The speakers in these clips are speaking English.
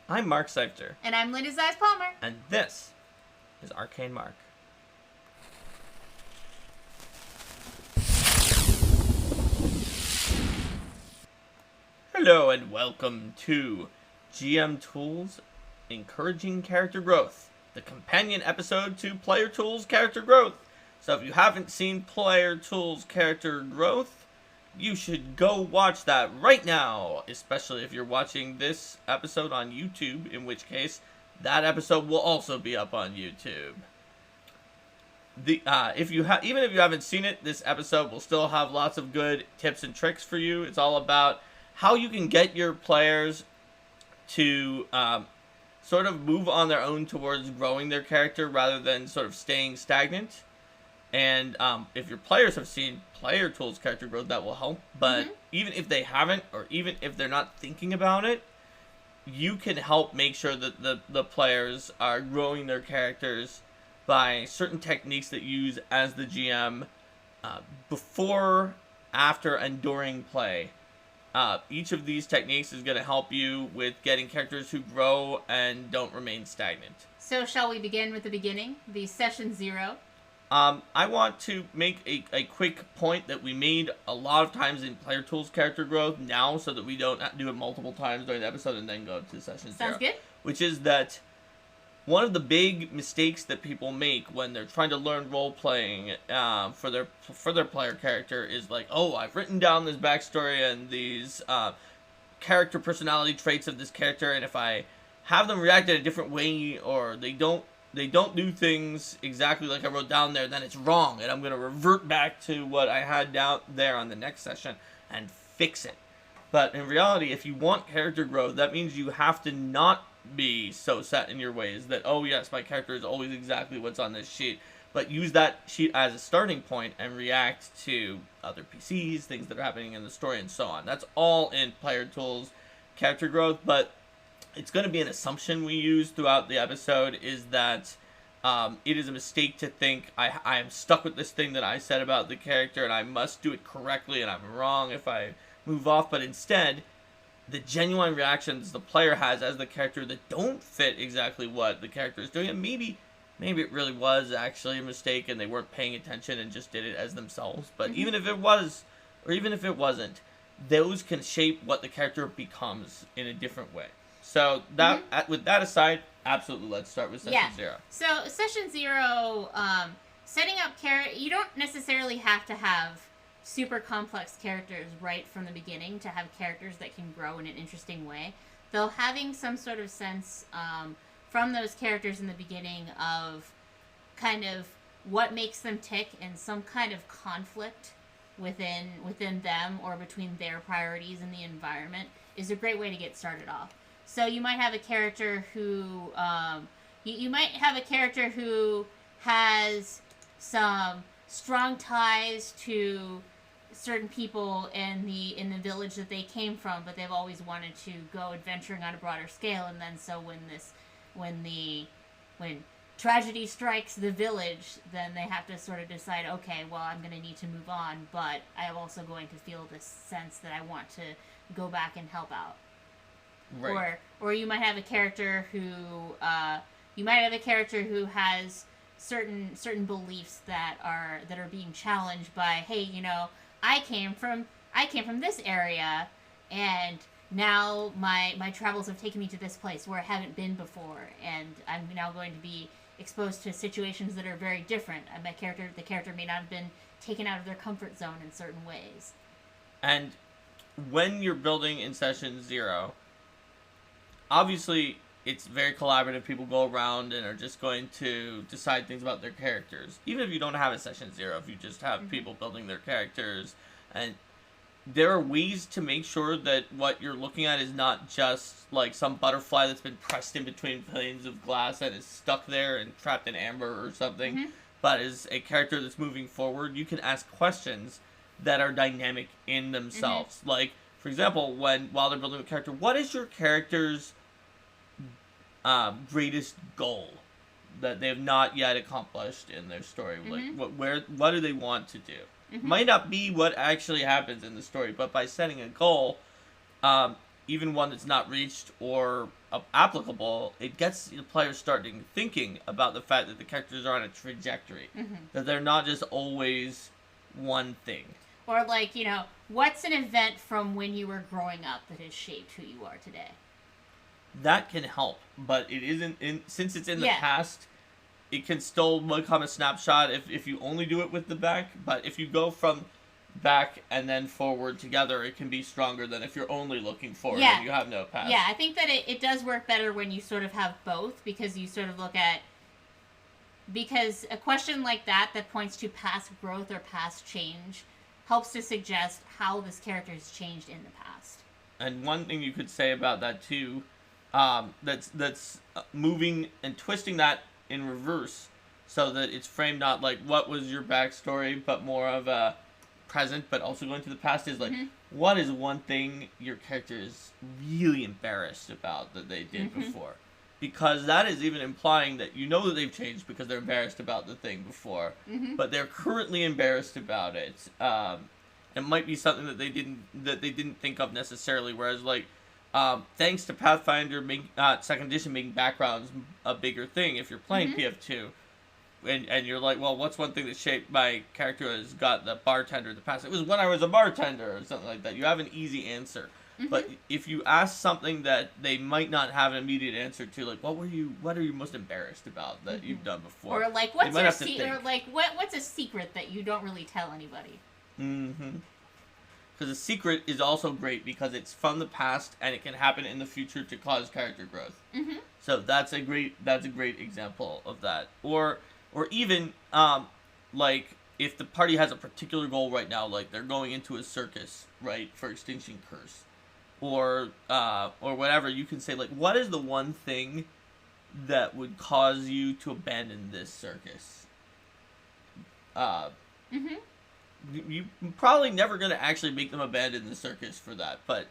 I'm Mark Seifter. And I'm Linda Zeiss Palmer. And this is Arcane Mark. Hello and welcome to GM Tools Encouraging Character Growth, the companion episode to Player Tools Character Growth. So if you haven't seen Player Tools Character Growth, you should go watch that right now, especially if you're watching this episode on YouTube, in which case that episode will also be up on YouTube. Even if you haven't seen it, this episode will still have lots of good tips and tricks for you. It's all about how you can get your players to sort of move on their own towards growing their character rather than sort of staying stagnant. And if your players have seen Player Tools Character Growth, that will help. But even if they haven't, or even if they're not thinking about it, you can help make sure that the players are growing their characters by certain techniques that you use as the GM before, after, and during play. Each of these techniques is going to help you with getting characters who grow and don't remain stagnant. So shall we begin with the beginning, the session 0? I want to make a quick point that we made a lot of times in Player Tools Character Growth now, so that we don't do it multiple times during the episode and then go to session 0. Sounds good. Which is that one of the big mistakes that people make when they're trying to learn role-playing for their player character is like, oh, I've written down this backstory and these character personality traits of this character, and if I have them react in a different way, or they don't do things exactly like I wrote down there, then it's wrong, and I'm going to revert back to what I had down there on the next session and fix it. But in reality, if you want character growth, that means you have to not be so set in your ways that, oh yes, my character is always exactly what's on this sheet, but use that sheet as a starting point and react to other PCs, things that are happening in the story, and so on. That's all in Player Tools Character Growth, but it's going to be an assumption we use throughout the episode, is that it is a mistake to think I am stuck with this thing that I said about the character and I must do it correctly and I'm wrong if I move off, but instead the genuine reactions the player has as the character that don't fit exactly what the character is doing, and maybe it really was actually a mistake and they weren't paying attention and just did it as themselves, but even if it was, or even if it wasn't, those can shape what the character becomes in a different way. So that with that aside, absolutely, let's start with session 0. So session 0, setting up you don't necessarily have to have super complex characters right from the beginning to have characters that can grow in an interesting way. Though having some sort of sense from those characters in the beginning of kind of what makes them tick and some kind of conflict within them or between their priorities and the environment is a great way to get started off. So you might have a character who you might have a character who has some strong ties to certain people in the village that they came from, but they've always wanted to go adventuring on a broader scale. And then so when tragedy strikes the village, then they have to sort of decide, okay, well, I'm going to need to move on, but I'm also going to feel this sense that I want to go back and help out. Right. Or you might have a character who has certain beliefs that are being challenged by, hey, you know, I came from this area, and now my travels have taken me to this place where I haven't been before, and I'm now going to be exposed to situations that are very different. The character may not have been taken out of their comfort zone in certain ways. And when you're building in session 0, obviously, it's very collaborative. People go around and are just going to decide things about their characters. Even if you don't have a session 0, if you just have people building their characters. And there are ways to make sure that what you're looking at is not just like some butterfly that's been pressed in between panes of glass and is stuck there and trapped in amber or something, but is a character that's moving forward. You can ask questions that are dynamic in themselves. Like, for example, while they're building a character, what is your character's greatest goal that they have not yet accomplished in their story? Like, what do they want to do? Might not be what actually happens in the story, but by setting a goal, even one that's not reached or applicable, it gets the players starting thinking about the fact that the characters are on a trajectory, that they're not just always one thing. Or like, what's an event from when you were growing up that has shaped who you are today? That can help, but it isn't since it's in the Yeah. past. It can still become a snapshot if you only do it with the back. But if you go from back and then forward together, it can be stronger than if you're only looking forward Yeah. and you have no past. Yeah, I think that it does work better when you sort of have both, because you sort of look at, because a question like that points to past growth or past change helps to suggest how this character has changed in the past. And one thing you could say about that too, that's moving and twisting that in reverse, so that it's framed not like what was your backstory, but more of a present, but also going to the past, is like, what is one thing your character is really embarrassed about that they did before? Because that is even implying that you know that they've changed because they're embarrassed about the thing before, but they're currently embarrassed about it. It might be something that they didn't think of necessarily. Whereas, like, thanks to Pathfinder Second Edition making backgrounds a bigger thing, if you're playing PF2, and you're like, well, what's one thing that shaped my character has got the bartender in the past? It was when I was a bartender or something like that. You have an easy answer. But if you ask something that they might not have an immediate answer to, like, what are you most embarrassed about that you've done before? Or like, what's a secret that you don't really tell anybody? Because a secret is also great because it's from the past and it can happen in the future to cause character growth. So that's a great example of that. Or even like, if the party has a particular goal right now, like they're going into a circus, right, for Extinction Curse, or whatever, you can say, like, what is the one thing that would cause you to abandon this circus? You probably never going to actually make them abandon the circus for that, but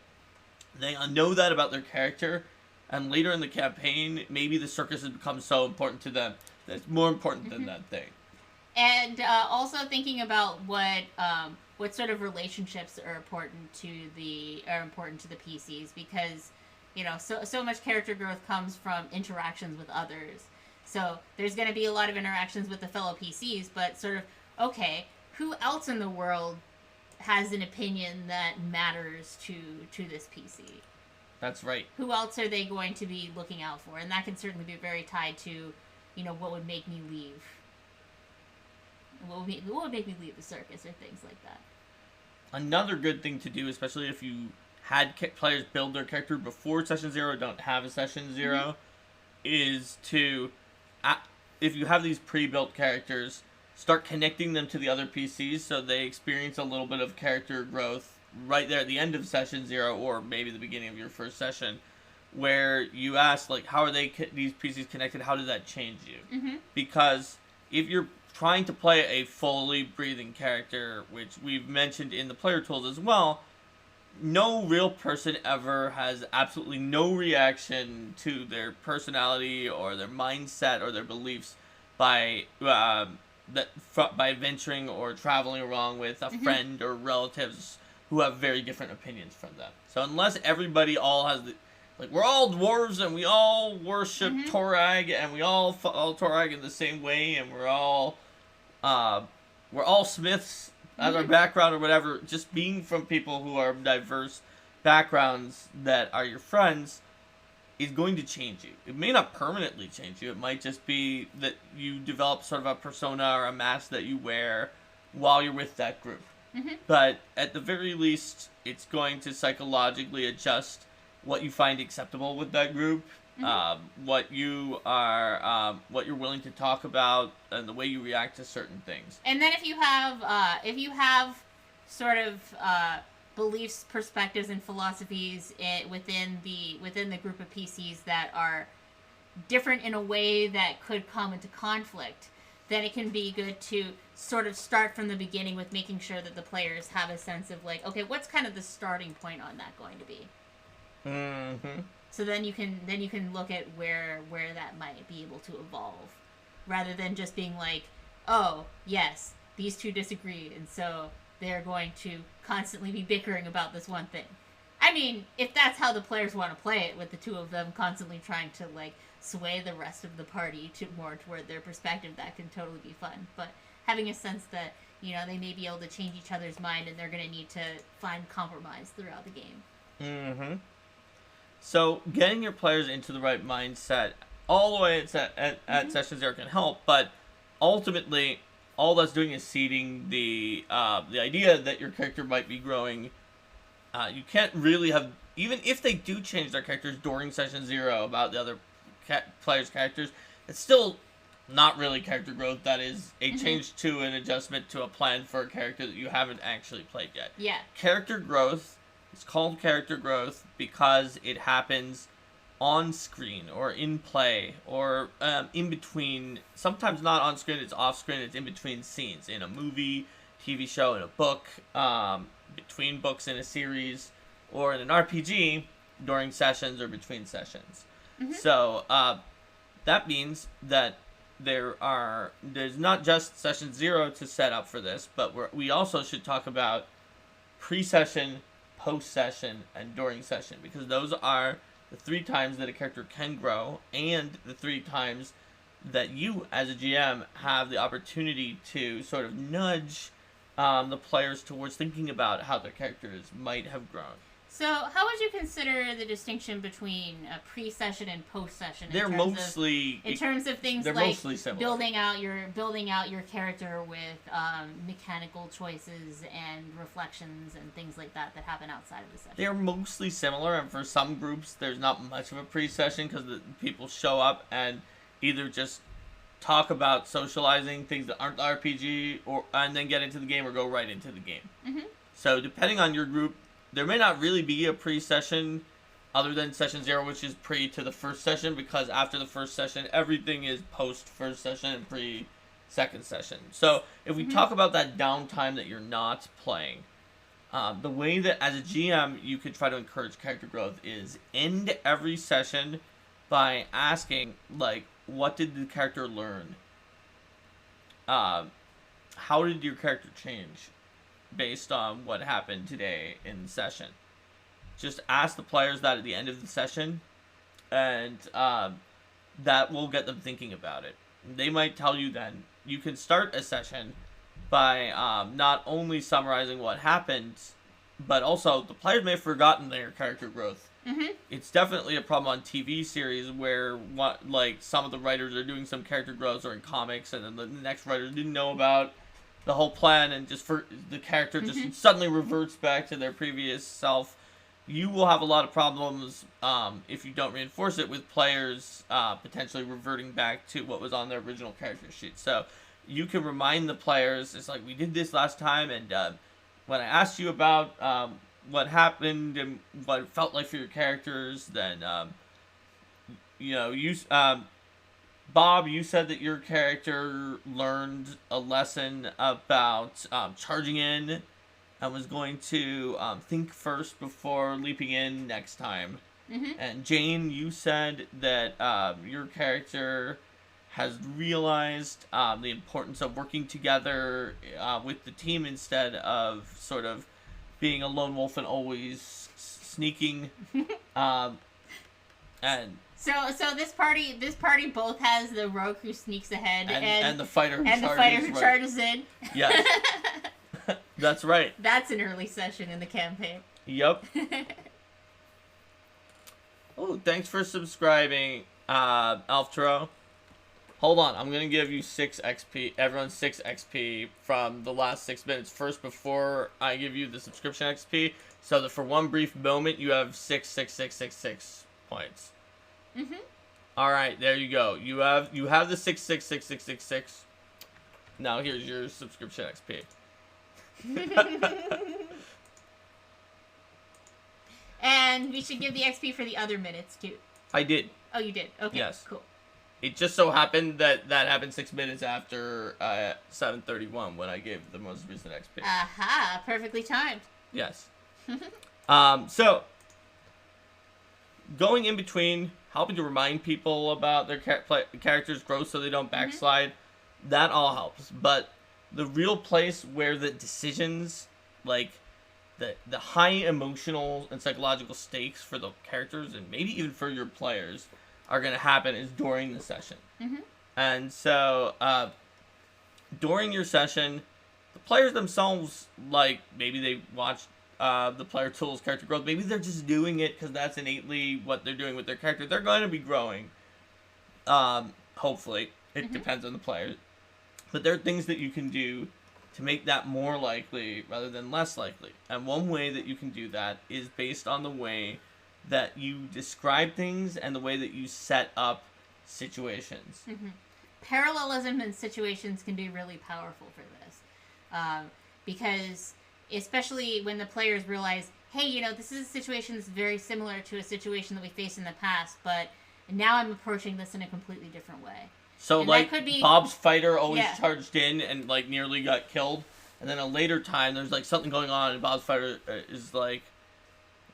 they know that about their character, and later in the campaign, maybe the circus has become so important to them that it's more important than that thing. And also thinking about what sort of relationships are important to the PCs, because so much character growth comes from interactions with others. So there's going to be a lot of interactions with the fellow PCs, but sort of, okay, who else in the world has an opinion that matters to this PC? That's right. Who else are they going to be looking out for? And that can certainly be very tied to, what would make me leave. What would make me leave the circus, or things like that. Another good thing to do, especially if you had players build their character before Session 0, don't have a Session 0, is to, if you have these pre-built characters, start connecting them to the other PCs so they experience a little bit of character growth right there at the end of Session 0, or maybe the beginning of your first session, where you ask, like, how are these PCs connected? How did that change you? Because if you're trying to play a fully breathing character, which we've mentioned in the player tools as well, no real person ever has absolutely no reaction to their personality or their mindset or their beliefs by venturing or traveling along with a friend or relatives who have very different opinions from them. So unless everybody all has we're all dwarves and we all worship Torag and we all follow Torag in the same way, and we're all smiths as our background or whatever, just being from people who are diverse backgrounds that are your friends is going to change you. It may not permanently change you. It might just be that you develop sort of a persona or a mask that you wear while you're with that group. But at the very least, it's going to psychologically adjust what you find acceptable with that group, what you're willing to talk about, and the way you react to certain things. And then if you have sort of beliefs, perspectives, and philosophies within the group of PCs that are different in a way that could come into conflict, then it can be good to sort of start from the beginning with making sure that the players have a sense of, like, okay, what's kind of the starting point on that going to be? So then you can look at where that might be able to evolve, rather than just being like, oh yes, these two disagree, and so they're going to constantly be bickering about this one thing. I mean, if that's how the players want to play it, with the two of them constantly trying to like sway the rest of the party to more toward their perspective, that can totally be fun. But having a sense that they may be able to change each other's mind, and they're going to need to find compromise throughout the game. Mm-hmm. So getting your players into the right mindset all the way at Session 0 can help, but ultimately, all that's doing is seeding the idea that your character might be growing. You can't really have, even if they do change their characters during Session 0 about the other players' characters, it's still not really character growth. That is a change to an adjustment to a plan for a character that you haven't actually played yet. Yeah. Character growth is called character growth because it happens on screen or in play or in between. Sometimes not on screen, it's off screen, it's in between scenes in a movie, TV show, in a book, between books in a series, or in an RPG during sessions or between sessions. So that means that there's not just Session 0 to set up for this, but we also should talk about pre-session, post-session, and during session, because those are the 3 times that a character can grow, and the 3 times that you, as a GM, have the opportunity to sort of nudge the players towards thinking about how their characters might have grown. So, how would you consider the distinction between a pre-session and post-session? They're mostly in terms of things they're like mostly similar. building out your character with mechanical choices and reflections and things like that happen outside of the session. They're mostly similar, and for some groups, there's not much of a pre-session because the people show up and either just talk about socializing things that aren't RPG, and then get into the game, or go right into the game. So, depending on your group, there may not really be a pre-session other than Session 0, which is pre to the first session, because after the first session, everything is post-first session and pre-second session. So, if we talk about that downtime that you're not playing, the way that, as a GM, you could try to encourage character growth is end every session by asking, like, what did the character learn? How did your character change based on what happened today in the session? Just ask the players that at the end of the session, and that will get them thinking about it. They might tell you then. You can start a session by not only summarizing what happened, but also the players may have forgotten their character growth. It's definitely a problem on TV series where some of the writers are doing some character growth, or in comics, and then the next writer didn't know about the whole plan, and just for the character just suddenly reverts back to their previous self. You will have a lot of problems if you don't reinforce it, with players potentially reverting back to what was on their original character sheet. So you can remind the players, it's like, we did this last time, and when I asked you about what happened and what it felt like for your characters, then Bob, you said that your character learned a lesson about charging in and was going to think first before leaping in next time. And Jane, you said that your character has realized the importance of working together with the team instead of sort of being a lone wolf and always sneaking. And So this party both has the rogue who sneaks ahead and the fighter who charges in. Yes. That's right. That's an early session in the campaign. Yep. Oh, thanks for subscribing, Alftro. Hold on, I'm gonna give you 6 XP. Everyone 6 XP from the last 6 minutes first before I give you the subscription XP, so that for one brief moment you have 6 points. All right, there you go. You have the 6. Now here's your subscription XP. And we should give the XP for the other minutes too. I did. Oh, you did. Okay. Yes. Cool. It just so happened that happened 6 minutes after 7:31 when I gave the most recent XP. Aha! Perfectly timed. Yes. So going in between, helping to remind people about their characters' growth so they don't backslide, that all helps. But the real place where the decisions, like the high emotional and psychological stakes for the characters and maybe even for your players are going to happen is during the session. Mm-hmm. And so during your session, the players themselves, like, maybe they watched the player tools character growth. Maybe they're just doing it because that's innately what they're doing with their character. They're going to be growing. Hopefully. It depends on the player. But there are things that you can do to make that more likely rather than less likely. And one way that you can do that is based on the way that you describe things and the way that you set up situations. Mm-hmm. Parallelism in situations can be really powerful for this. Because especially when the players realize, hey, you know, this is a situation that's very similar to a situation that we faced in the past, but now I'm approaching this in a completely different way. So, and like, could be, Bob's fighter always charged in and, like, nearly got killed. And then a later time, there's, like, something going on, and Bob's fighter is like,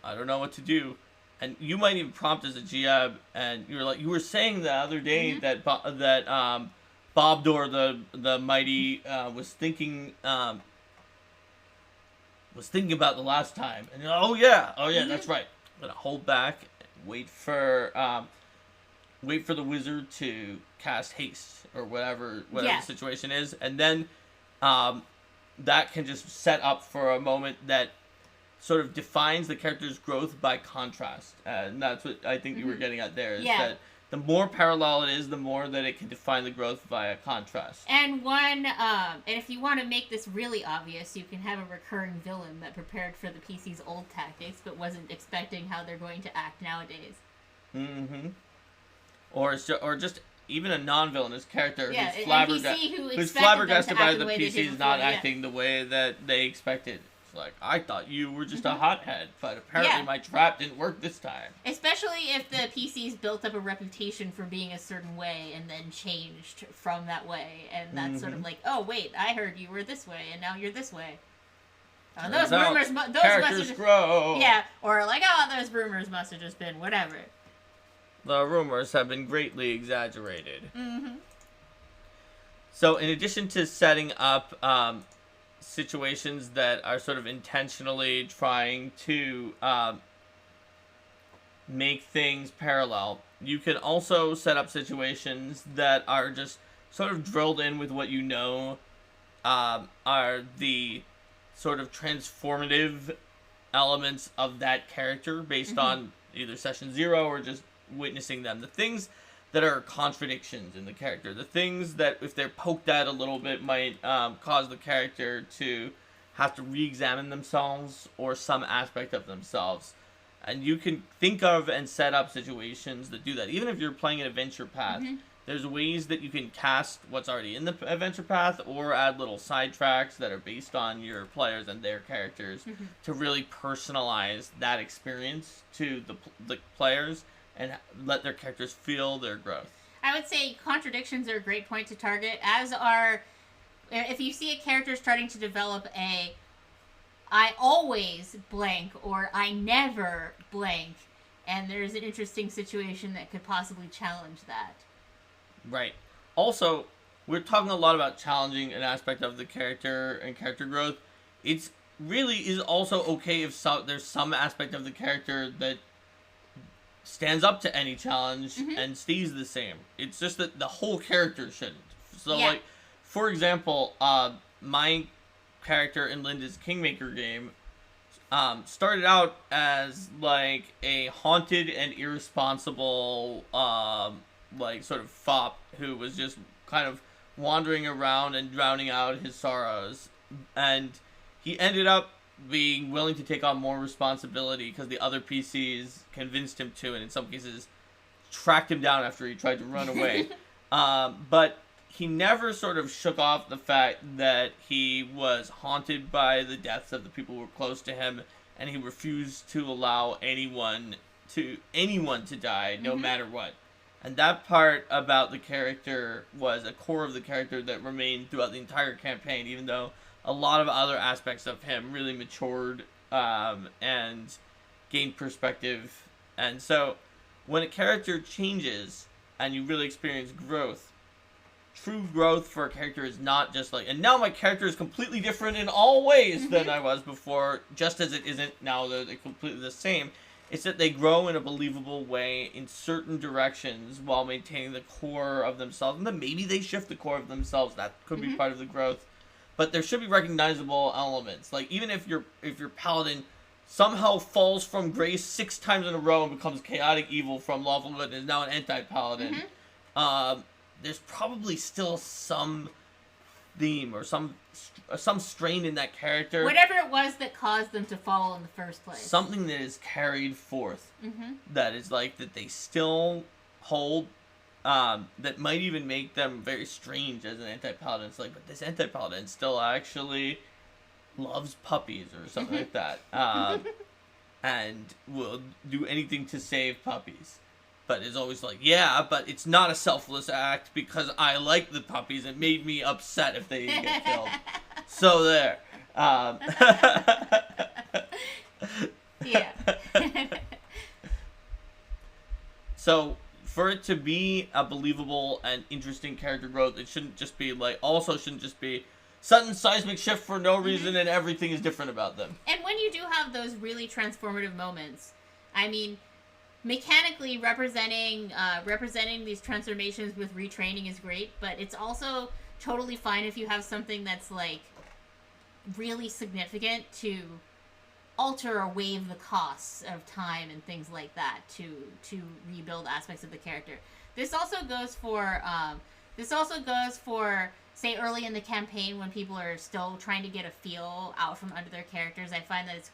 I don't know what to do. And you might even prompt as a GM, and you were like, you were saying the other day that Bobdor the mighty was thinking about the last time, and oh yeah, that's right. I'm gonna hold back, wait for the wizard to cast haste or whatever the situation is, and then that can just set up for a moment that sort of defines the character's growth by contrast, and that's what I think you were getting at there. Is that the more parallel it is, the more that it can define the growth via contrast. And and if you want to make this really obvious, you can have a recurring villain that prepared for the PC's old tactics, but wasn't expecting how they're going to act nowadays. Mm-hmm. Or just even a non-villainous character who's flabbergasted by the PC's not acting the way that they expected. Like, I thought you were just a hothead, but apparently my trap didn't work this time. Especially if the PC's built up a reputation for being a certain way and then changed from that way. And that's sort of like, oh, wait, I heard you were this way, and now you're this way. Those characters grow. Yeah, or like, oh, those rumors must have just been whatever. The rumors have been greatly exaggerated. Mm-hmm. So, in addition to setting up situations that are sort of intentionally trying to make things parallel, you can also set up situations that are just sort of drilled in with what you know are the sort of transformative elements of that character based on either session 0 or just witnessing them. The things that are contradictions in the character. The things that, if they're poked at a little bit, might cause the character to have to re-examine themselves or some aspect of themselves. And you can think of and set up situations that do that. Even if you're playing an adventure path, there's ways that you can cast what's already in the adventure path or add little side tracks that are based on your players and their characters to really personalize that experience to the players and let their characters feel their growth. I would say contradictions are a great point to target, if you see a character starting to develop I always blank or I never blank, and there's an interesting situation that could possibly challenge that. Right. Also, we're talking a lot about challenging an aspect of the character and character growth. It's really is also okay if there's some aspect of the character that stands up to any challenge and stays the same. It's just that the whole character shouldn't. So, like, for example, my character in Linda's Kingmaker game started out as, like, a haunted and irresponsible, like, sort of fop who was just kind of wandering around and drowning out his sorrows. And he ended up being willing to take on more responsibility because the other PCs convinced him to, and in some cases tracked him down after he tried to run away. But he never sort of shook off the fact that he was haunted by the deaths of the people who were close to him, and he refused to allow anyone to die, no matter what. And that part about the character was a core of the character that remained throughout the entire campaign, even though a lot of other aspects of him really matured and gained perspective. And so when a character changes and you really experience growth, true growth for a character is not just like, and now my character is completely different in all ways than I was before, just as it isn't now that they're completely the same. It's that they grow in a believable way in certain directions while maintaining the core of themselves. And then maybe they shift the core of themselves. That could be part of the growth. But there should be recognizable elements. Like, even if your paladin somehow falls from grace 6 times in a row and becomes chaotic evil from lawful good and is now an anti-paladin, there's probably still some theme or some strain in that character. Whatever it was that caused them to fall in the first place. Something that is carried forth. That is like, that they still hold, that might even make them very strange as an anti-paladin. It's like, but this anti-paladin still actually loves puppies or something like that. And will do anything to save puppies. But is always like, yeah, but it's not a selfless act because I like the puppies. It made me upset if they didn't get killed. So there. Yeah. So for it to be a believable and interesting character growth, it shouldn't just be like, also shouldn't just be sudden seismic shift for no reason and everything is different about them. And when you do have those really transformative moments, I mean, mechanically representing these transformations with retraining is great, but it's also totally fine if you have something that's like really significant to alter or waive the costs of time and things like that to rebuild aspects of the character. This also goes for say early in the campaign when people are still trying to get a feel out from under their characters. I find that it's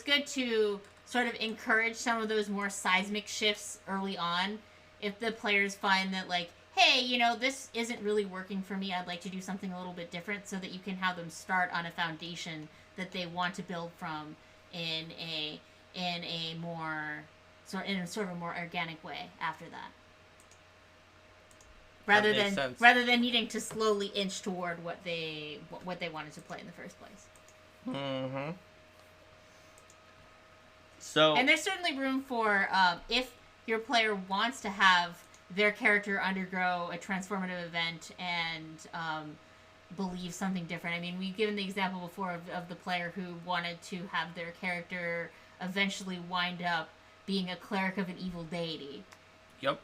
good to sort of encourage some of those more seismic shifts early on. If the players find that, like, hey, you know, this isn't really working for me, I'd like to do something a little bit different, so that you can have them start on a foundation that they want to build from in a sort of a more organic way after that. Rather than needing to slowly inch toward what they wanted to play in the first place. Mm-hmm. So, and there's certainly room for, if your player wants to have their character undergo a transformative event and believe something different. I mean, we've given the example before of the player who wanted to have their character eventually wind up being a cleric of an evil deity. Yep.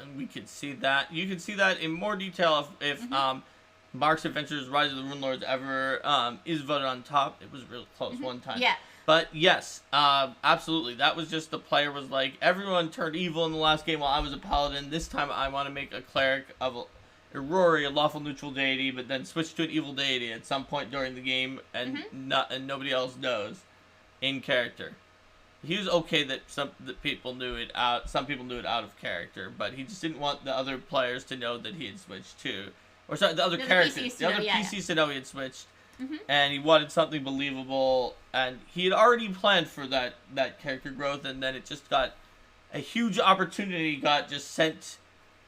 And we could see that. You can see that in more detail if Mark's Adventures Rise of the Runelords ever is voted on top. It was really close one time. Yeah. But yes, absolutely. That was just the player was like, everyone turned evil in the last game while I was a paladin. This time I want to make a cleric of Irori, a lawful neutral deity, but then switch to an evil deity at some point during the game, and nobody else knows in character. He was okay that some people knew it out. Some people knew it out of character, but he just didn't want the other players to know that he had switched too, or sorry, the other characters, the other PCs to know he had switched. And he wanted something believable, and he had already planned for that character growth, and then it just got a huge opportunity got just sent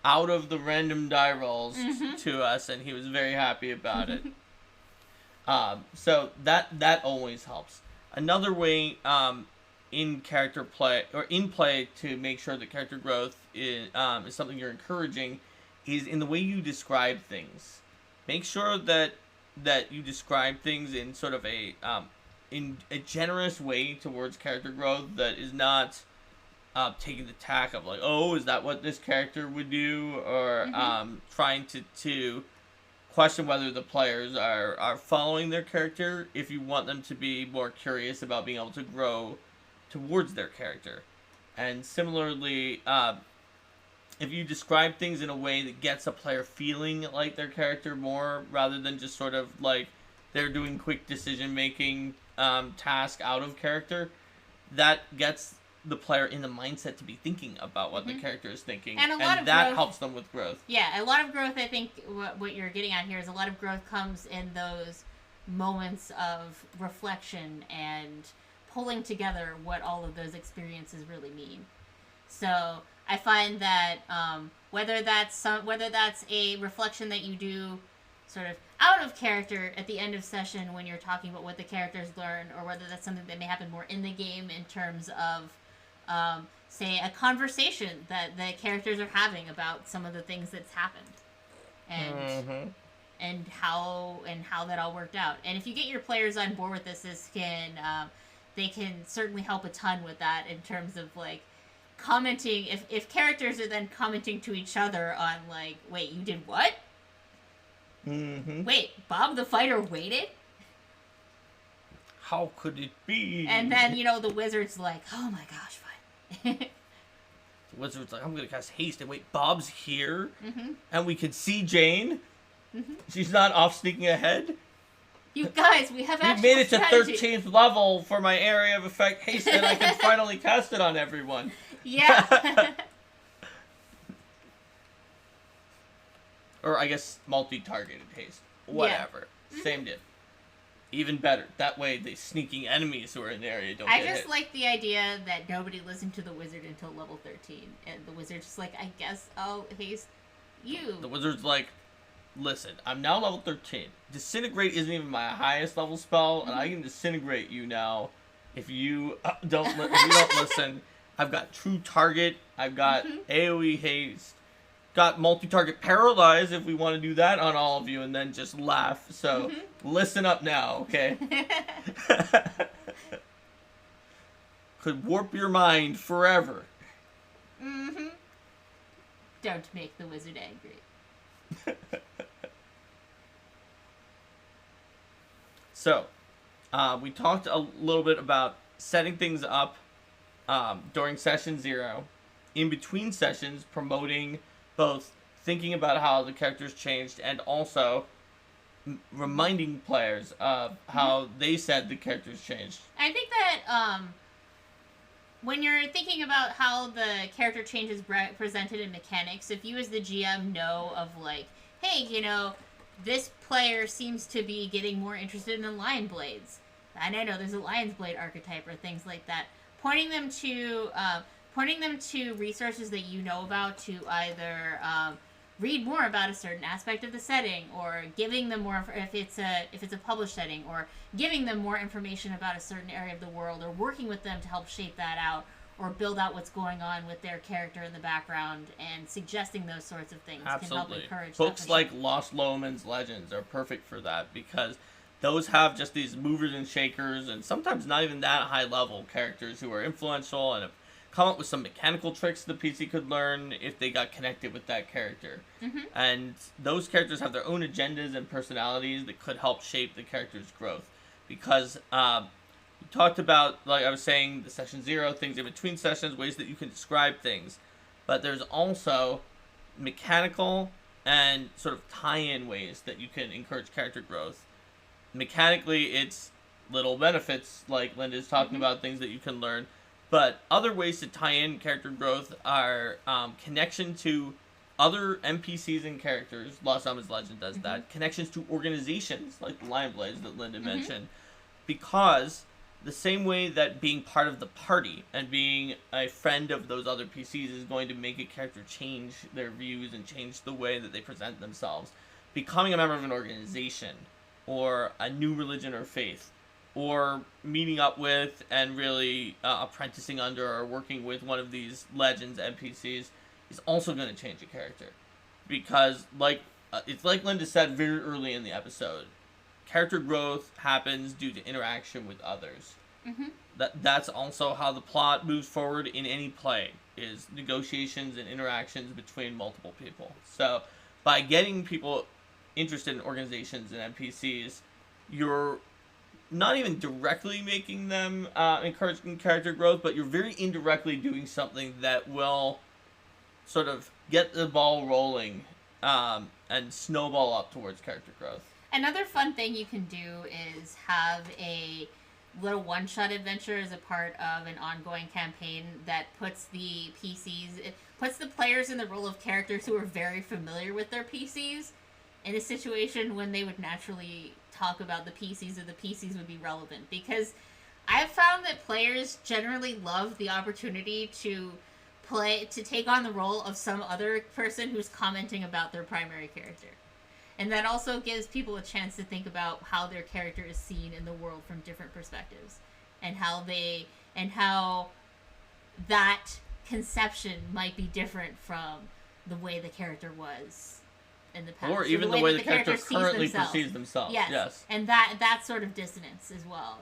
out of the random die rolls to us, and he was very happy about it. So that always helps. Another way in character play or in play to make sure that character growth is something you're encouraging is in the way you describe things. Make sure that you describe things in sort of in a generous way towards character growth that is not taking the tack of like, oh, is that what this character would do, or trying to question whether the players are following their character if you want them to be more curious about being able to grow towards their character. And similarly, if you describe things in a way that gets a player feeling like their character more, rather than just sort of like they're doing quick decision-making task out of character, that gets the player in the mindset to be thinking about what the character is thinking, and that helps them with growth. Yeah, a lot of growth, I think, what you're getting at here is a lot of growth comes in those moments of reflection and pulling together what all of those experiences really mean. So I find that whether that's a reflection that you do sort of out of character at the end of session when you're talking about what the characters learn, or whether that's something that may happen more in the game in terms of say a conversation that the characters are having about some of the things that's happened. and how that all worked out. And if you get your players on board with this can they can certainly help a ton with that in terms of like commenting. If characters are then commenting to each other on like, wait, you did what? Wait, Bob the Fighter waited? How could it be? And then, the wizard's like, oh my gosh, fine. The wizard's like, I'm going to cast haste. And wait, Bob's here? And we can see Jane? She's not off sneaking ahead? You guys, we have actual made it to strategy. 13th level for my area of effect haste, and I can finally cast it on everyone. Yeah. Or I guess multi-targeted haste. Whatever. Yeah. Same diff. Even better. That way the sneaking enemies who are in the area don't I get just hit. like the idea that nobody listened to the wizard until level 13. And the wizard's just like, I guess I'll haste you. The wizard's like, listen, I'm now level 13. Disintegrate isn't even my highest level spell, and I can disintegrate you now if you don't listen. I've got True Target. I've got AoE haste. Got multi-target paralyze if we want to do that on all of you, and then just laugh. So listen up now, okay? Could warp your mind forever. Don't make the wizard angry. So, we talked a little bit about setting things up during session 0, in between sessions, promoting both thinking about how the characters changed and also reminding players of how they said the characters changed. I think that when you're thinking about how the character change is presented in mechanics, if you as the GM know of like, hey, this player seems to be getting more interested in Lion Blades, and I know there's a Lion's Blade archetype or things like that, pointing them to resources that you know about to either read more about a certain aspect of the setting, or giving them more if it's a published setting, or giving them more information about a certain area of the world, or working with them to help shape that out, or build out what's going on with their character in the background, and suggesting those sorts of things can help encourage Books that. like Lost Lowman's Legends are perfect for that, because those have just these movers and shakers, and sometimes not even that high level characters who are influential and have come up with some mechanical tricks the PC could learn if they got connected with that character. And those characters have their own agendas and personalities that could help shape the character's growth. Because we talked about, like I was saying, the session 0, things in between sessions, ways that you can describe things. But there's also mechanical and sort of tie-in ways that you can encourage character growth. Mechanically, it's little benefits, like Linda's talking about, things that you can learn. But other ways to tie in character growth are connection to other NPCs and characters. Lost Lowman's Legend does that. Connections to organizations, like the Lion Blades that Linda mentioned. Because the same way that being part of the party and being a friend of those other PCs is going to make a character change their views and change the way that they present themselves, becoming a member of an organization or a new religion or faith, or meeting up with and really apprenticing under or working with one of these legends NPCs is also going to change a character. Because, it's like Linda said very early in the episode, character growth happens due to interaction with others. That's also how the plot moves forward in any play, is negotiations and interactions between multiple people. So, by getting people interested in organizations and NPCs, you're not even directly making them encouraging character growth, but you're very indirectly doing something that will sort of get the ball rolling and snowball up towards character growth. Another fun thing you can do is have a little one-shot adventure as a part of an ongoing campaign that puts the players in the role of characters who are very familiar with their PCs in a situation when they would naturally talk about the PCs, or the PCs would be relevant. Because I've found that players generally love the opportunity to take on the role of some other person who's commenting about their primary character. And that also gives people a chance to think about how their character is seen in the world from different perspectives, and how that conception might be different from the way the character was in the past, or even the way the character sees currently themselves. perceives themselves. Yes. And that sort of dissonance as well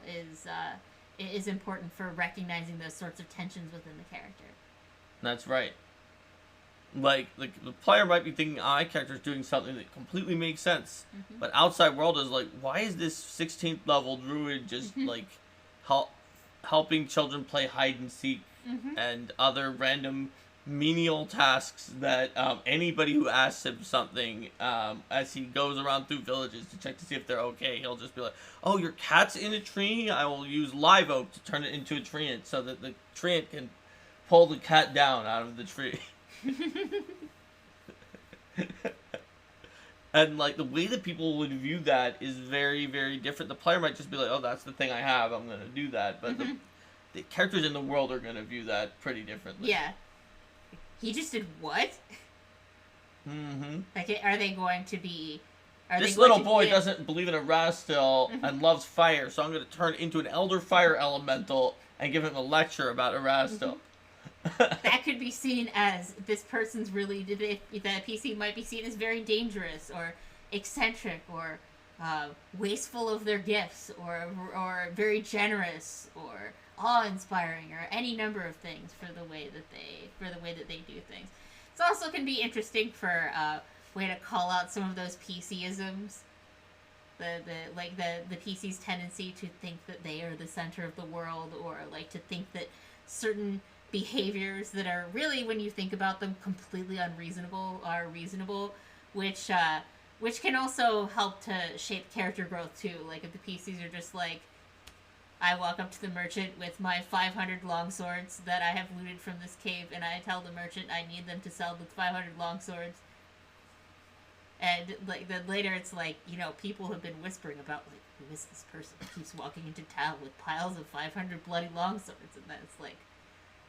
is important for recognizing those sorts of tensions within the character. That's right. Like, the player might be thinking, my character's doing something that completely makes sense. Mm-hmm. But outside world is like, why is this 16th level druid just, like, helping children play hide and seek and other random menial tasks that anybody who asks him something as he goes around through villages to check to see if they're okay, he'll just be like, oh, your cat's in a tree? I will use live oak to turn it into a treant so that the treant can pull the cat down out of the tree. And like the way that people would view that is very, very different. The player might just be like, oh, that's the thing I have, I'm gonna do that. But the characters in the world are gonna view that pretty differently. Yeah. He just did what? Like, are they going to be... This little boy doesn't believe in Erastil and loves fire, so I'm going to turn into an Elder Fire Elemental and give him a lecture about Erastil. That could be seen as this person's really... The PC might be seen as very dangerous or eccentric or wasteful of their gifts or very generous or awe-inspiring or any number of things for the way that they do things. It also can be interesting for way to call out some of those PC-isms. The PC's tendency to think that they are the center of the world, or like to think that certain behaviors that are really, when you think about them, completely unreasonable are reasonable, which can also help to shape character growth too. Like if the PCs are just like, I walk up to the merchant with my 500 longswords that I have looted from this cave, and I tell the merchant I need them to sell the 500 longswords. And like then later it's like, you know, people have been whispering about like, who is this person who keeps walking into town with piles of 500 bloody longswords? And then it's like,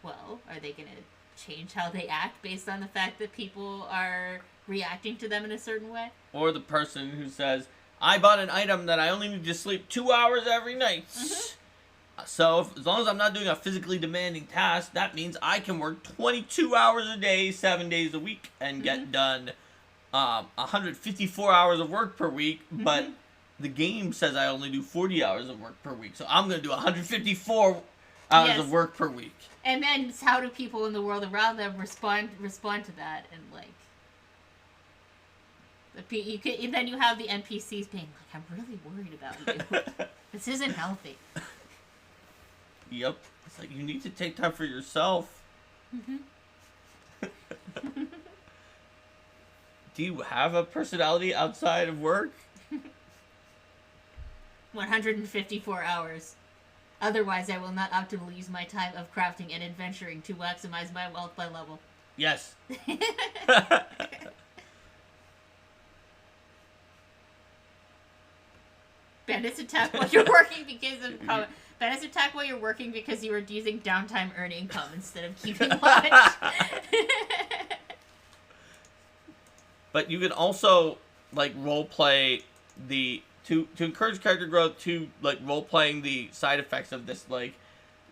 well, are they going to change how they act based on the fact that people are reacting to them in a certain way? Or the person who says, I bought an item that I only need to sleep 2 hours every night. So as long as I'm not doing a physically demanding task, that means I can work 22 hours a day, 7 days a week, and get done 154 hours of work per week. But the game says I only do 40 hours of work per week. So I'm going to do 154 hours of work per week. And then how do people in the world around them respond to that? And like, then you have the NPCs being like, I'm really worried about you. This isn't healthy. Yep. It's like, you need to take time for yourself. Do you have a personality outside of work? 154 hours. Otherwise, I will not optimally use my time of crafting and adventuring to maximize my wealth by level. Yes. Bandits attack while you're working because of Bandits attack while you're working because you were using downtime earn income instead of keeping watch. But you can also like role play to encourage character growth, to like role playing the side effects of this, like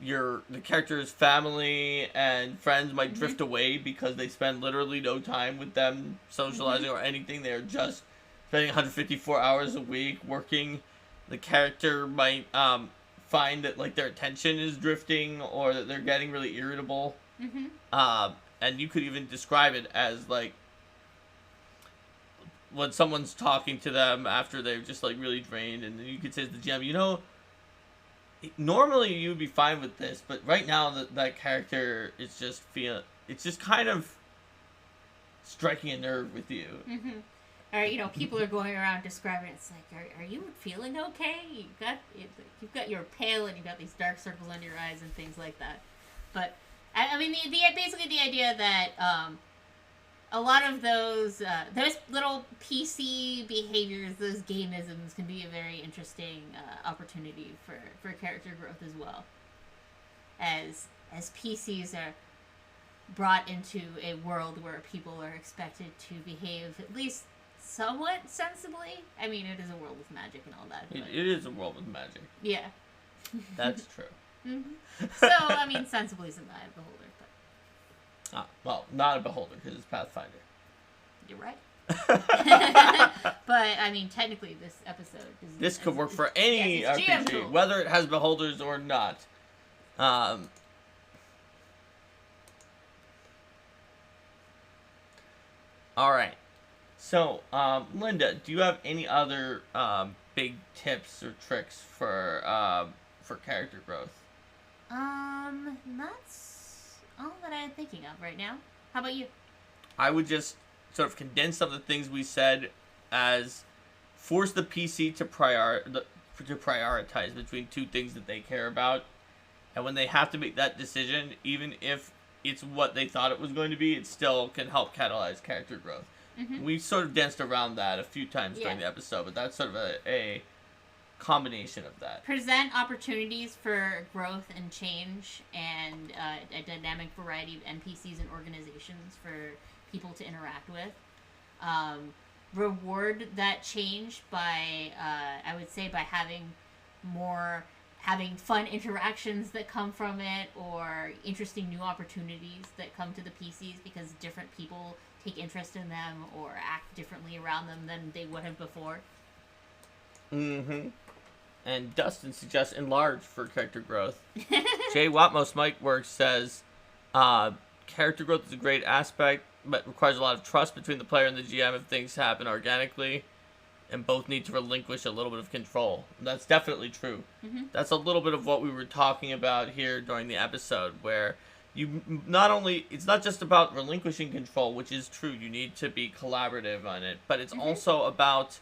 the character's family and friends might drift away because they spend literally no time with them socializing or anything. They're just spending 154 hours a week working. The character might find that like their attention is drifting, or that they're getting really irritable. And you could even describe it as like when someone's talking to them after they're just like really drained, and you could say to the GM, you know, normally you'd be fine with this, but right now that character is just it's just kind of striking a nerve with you. Or, you know, people are going around describing it. It's like, are you feeling okay? You've got you're pale and you've got these dark circles under your eyes and things like that. But I mean, basically the idea that a lot of those little PC behaviors, those gameisms, can be a very interesting opportunity for character growth as well. As PCs are brought into a world where people are expected to behave at least somewhat sensibly. I mean, it is a world with magic and all that. It is a world with magic. Yeah. That's true. So, I mean, sensibly is in the eye of the beholder. But... well, not a beholder, because it's Pathfinder. You're right. But I mean, technically, this episode this could work for any yes, RPG, GM whether it has beholders or not. All right. So, Linda, do you have any other big tips or tricks for character growth? That's all that I'm thinking of right now. How about you? I would just sort of condense some of the things we said as force the PC to prioritize between two things that they care about, and when they have to make that decision, even if it's what they thought it was going to be, it still can help catalyze character growth. Mm-hmm. We sort of danced around that a few times during the episode, but that's sort of a combination of that. Present opportunities for growth and change, and a dynamic variety of NPCs and organizations for people to interact with. Reward that change by, I would say, by having fun interactions that come from it, or interesting new opportunities that come to the PCs because different people take interest in them or act differently around them than they would have before. Mm-hmm. And Dustin suggests enlarge for character growth. Jay Watmos Mike Works says, character growth is a great aspect, but requires a lot of trust between the player and the GM if things happen organically, and both need to relinquish a little bit of control. And that's definitely true. Mm-hmm. That's a little bit of what we were talking about here during the episode, where you not only, it's not just about relinquishing control, which is true, you need to be collaborative on it, but it's also about,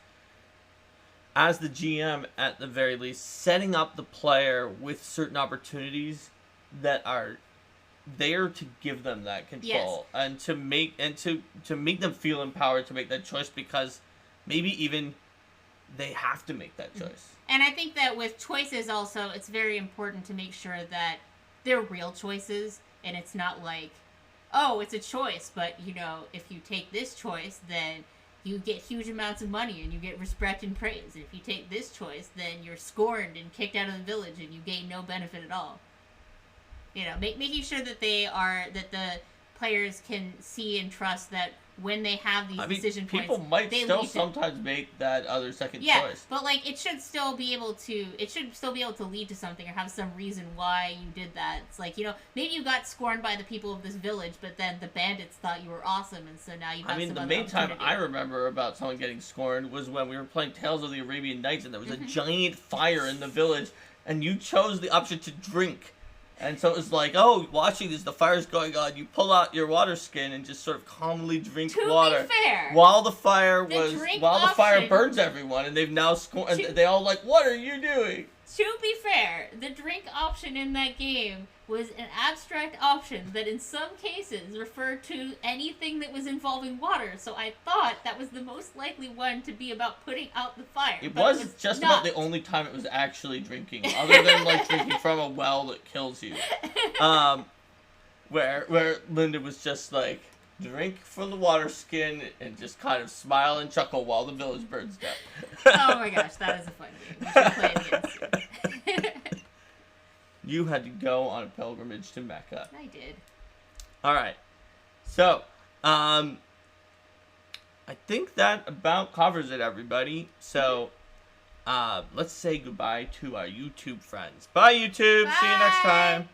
as the GM at the very least, setting up the player with certain opportunities that are there to give them that control, and to make them feel empowered to make that choice, because maybe even they have to make that choice. And I think that with choices also, it's very important to make sure that they're real choices, and it's not like, oh, it's a choice, but, you know, if you take this choice, then you get huge amounts of money and you get respect and praise. And if you take this choice, then you're scorned and kicked out of the village and you gain no benefit at all. You know, making sure that that the players can see and trust that when they have these decision points, people might still sometimes make that other second choice. But like it should still be able to lead to something or have some reason why you did that. It's like, you know, maybe you got scorned by the people of this village, but then the bandits thought you were awesome, and so now you have some the main time I remember about someone getting scorned was when we were playing Tales of the Arabian Nights, and there was a giant fire in the village, and you chose the option to drink. And so it was like, oh, watching this, the fire's going on. You pull out your water skin and just sort of calmly drink water. To be fair, while the fire burns everyone, and they've now scorned. They all like, what are you doing? To be fair, the drink option in that game was an abstract option that in some cases referred to anything that was involving water, so I thought that was the most likely one to be about putting out the fire. It was just about the only time it was actually drinking, other than like drinking from a well that kills you. Where Linda was just like, drink from the water skin and just kind of smile and chuckle while the village burns down. Oh my gosh, that is a fun game. We should play it again soon. You had to go on a pilgrimage to Mecca. I did. Alright. So, I think that about covers it, everybody. So, let's say goodbye to our YouTube friends. Bye, YouTube. Bye. See you next time.